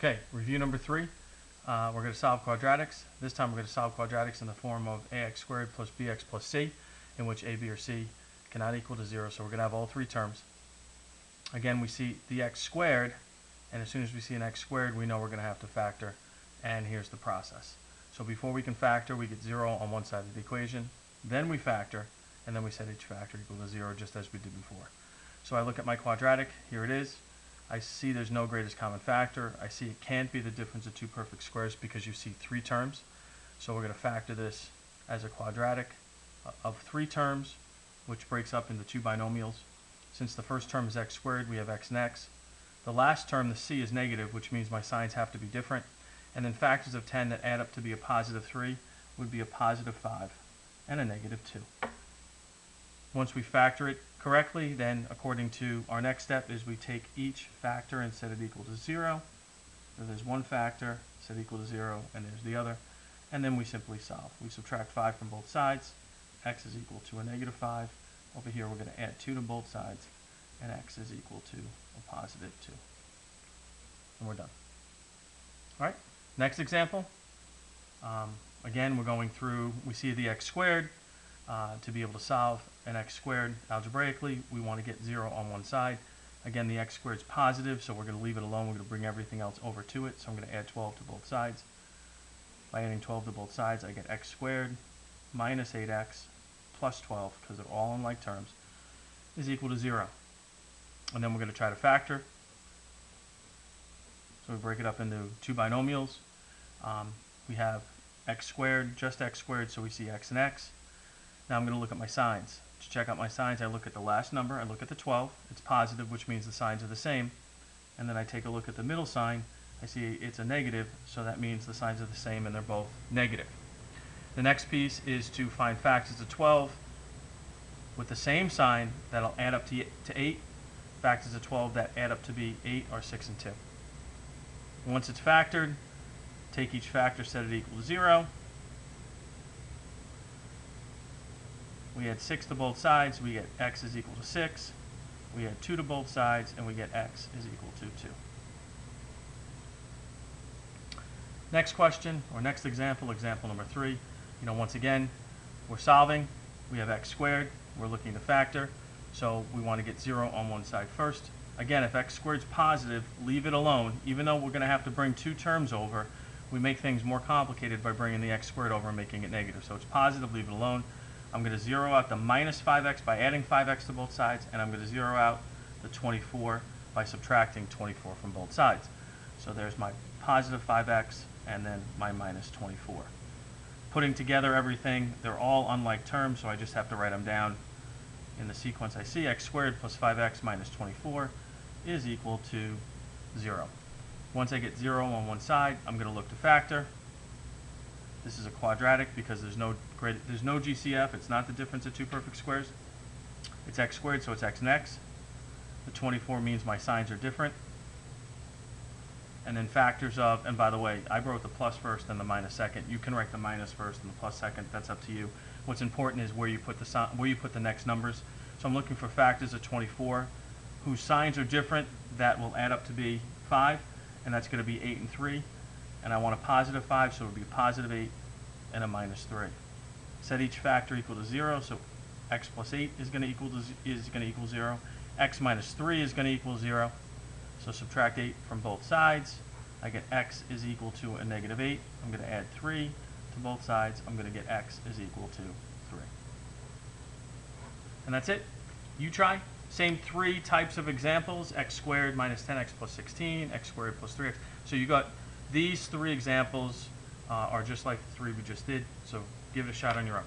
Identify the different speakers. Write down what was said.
Speaker 1: Okay, review number 3. We're going to solve quadratics. This time we're going to solve quadratics in the form of ax squared plus bx plus c, in which a, b, or c cannot equal to 0. So we're going to have all three terms. Again, we see the x squared, and as soon as we see an x squared, we know we're going to have to factor, and here's the process. So before we can factor, we get 0 on one side of the equation, then we factor, and then we set each factor equal to 0, just as we did before. So I look at my quadratic, here it is. I see there's no greatest common factor. I see it can't be the difference of two perfect squares because you see three terms. So we're going to factor this as a quadratic of three terms, which breaks up into two binomials. Since the first term is x squared, we have x and x. The last term, the c, is negative, which means my signs have to be different. And then factors of 10 that add up to be a positive 3 would be a positive 5 and a negative 2. Once we factor it correctly, then according to our next step is we take each factor and set it equal to 0. So there's one factor, set equal to 0, and there's the other. And then we simply solve. We subtract 5 from both sides. X is equal to a negative 5. Over here we're going to add 2 to both sides, and x is equal to a positive 2. And we're done. All right, next example. Again, we're going through, we see the x squared. To be able to solve an x squared algebraically, we want to get 0 on one side. Again, the x squared is positive, so we're going to leave it alone. We're going to bring everything else over to it. So I'm going to add 12 to both sides. By adding 12 to both sides, I get x squared minus 8x plus 12, because they're all in like terms, is equal to 0. And then we're going to try to factor. So we break it up into two binomials. We have x squared, just x squared, so we see x and x. Now I'm going to look at my signs. To check out my signs, I look at the last number, I look at the 12. It's positive, which means the signs are the same. And then I take a look at the middle sign. I see it's a negative, so that means the signs are the same and they're both negative. The next piece is to find factors of 12 with the same sign that'll add up to 8. Factors of 12 that add up to be 8 are 6 and 2. Once it's factored, take each factor, set it equal to 0. We add 6 to both sides, we get x is equal to 6. We add 2 to both sides, and we get x is equal to 2. Next question, or next example, example number 3. Once again, we're solving. We have x squared. We're looking to factor. So we want to get 0 on one side first. Again, if x squared is positive, leave it alone. Even though we're going to have to bring two terms over, we make things more complicated by bringing the x squared over and making it negative. So it's positive, leave it alone. I'm going to zero out the minus 5x by adding 5x to both sides, and I'm going to zero out the 24 by subtracting 24 from both sides. So there's my positive 5x and then my minus 24. Putting together everything, they're all unlike terms, so I just have to write them down in the sequence I see. X squared plus 5x minus 24 is equal to 0. Once I get 0 on one side, I'm going to look to factor. This is a quadratic because there's no GCF. It's not the difference of two perfect squares. It's x squared, so it's x and x. The 24 means my signs are different. And then factors of, and by the way, I wrote the plus first and the minus second. You can write the minus first and the plus second. That's up to you. What's important is where you put the next numbers. So I'm looking for factors of 24 whose signs are different. That will add up to be 5, and that's going to be 8 and 3. And I want a positive 5, so it would be a positive 8 and a minus 3. Set each factor equal to 0, so x plus 8 is going to equal 0. X minus 3 is going to equal 0. So subtract 8 from both sides. I get x is equal to a negative 8. I'm going to add 3 to both sides. I'm going to get x is equal to 3. And that's it. You try. Same three types of examples: x squared minus 10x plus 16, x squared plus 3x. So you got these three examples are just like the three we just did. So give it a shot on your own.